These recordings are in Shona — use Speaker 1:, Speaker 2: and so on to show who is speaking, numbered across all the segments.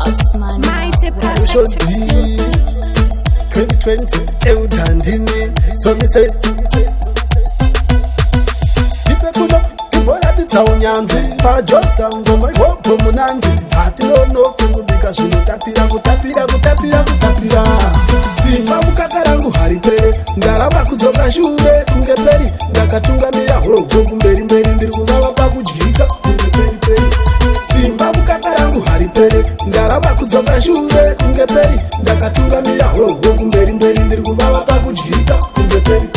Speaker 1: Osman.
Speaker 2: Mighty
Speaker 3: Should be 2020 eutandini. So me say Ipe kuno kibora titaunyanzi Pajosa ngoma iwopo munanzi Hati lono kungubika shunu tapira kutapira Simba mukakarangu haripere Ndaraba kuzoka shure kungeperi Ndakatunga mira hogo kumberi mberi ndiri kuvava pakujika kungeperi Simba mukakarangu haripere Ndaraba kuzoka shure kungeperi Ndakatunga mira hogo kumberi mberi ndiri kuvava pakujika kungeperi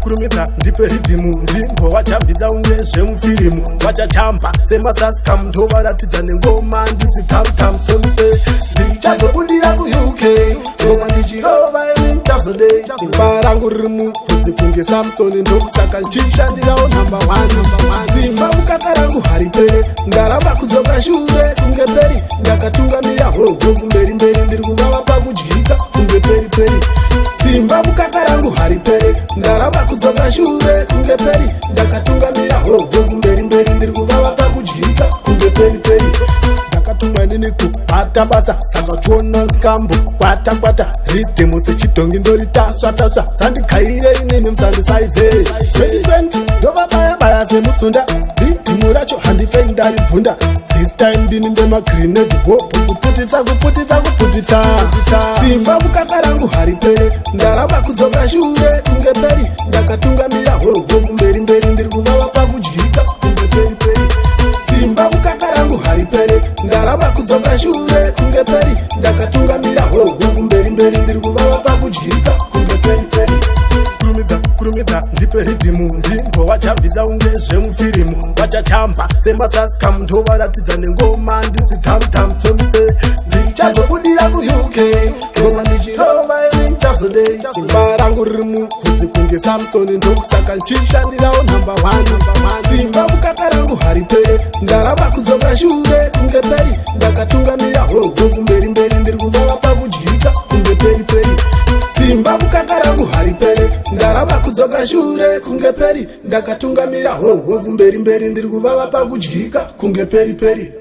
Speaker 3: Kurumidza ndipe ridhimu ndimbo wachambisa unge zvemufirimu wachachamba semasasi kamutova ratidza nengoma ndisi tamtam somise ndichazobudira kuuk ngoma ndichirova eminitazodei imba rangu riri mubvudzi kunge samusoni ndokusaka nchishandirawo namba 1 simba mukaka rangu haripere ndaramba kudzoka shure kunge peri ndakatungamira hogo kumberi mberi ndiri kuvava pakudyika kunge peri Simba mukaka rangu haripere ndaramba kudzoka shure kunge peri ndakatungamira hogo kumberi mberi ndiri kuvava pakudyika kunge peri ndakatumwa ndini kubata basa saka chiona nzikambo kwata ridhemo sechidhongi ndori tasva sandikhaire inini musandisaize 2020 ndova baya semutsunda ridhimu racho handifei ndaribvunda this time ndini ndemagrenade hope kuputitsa simba mukaka rangu haripere ndaramba kudzoka shure kunge peri ndakatungamira hogo kumberi mberi ndiri kuvava pakudyika kunge peri simba mukaka rangu haripere ndaramba kudzoka shure kunge peri ndakatungamira hogo kumberi mberi ndiri kuvava pakudyika kunge peri kurumidza ndipe ridhimu ndimbo wachambisa unge zvemufirimu wachachamba semasasi kamutova ratidza nengoma ndisi tamtam somise ndichazobudira kuuk ngoma ndichirova eminitazodei imba rangu riri mubvudzi kunge samusoni ndokusaka nchishandirawo namba 1 simba mukaka rangu haripere ndaramba kudzoka shure kunge peri ndakatungamira hogo kumberi mberi ndiri kuvava pakudyika kunge peri simba mukaka rangu haripere ndaramba kudzoka shure kunge peri ndakatungamira hogo kumberi mberi ndiri kuvava pakudyika kunge peri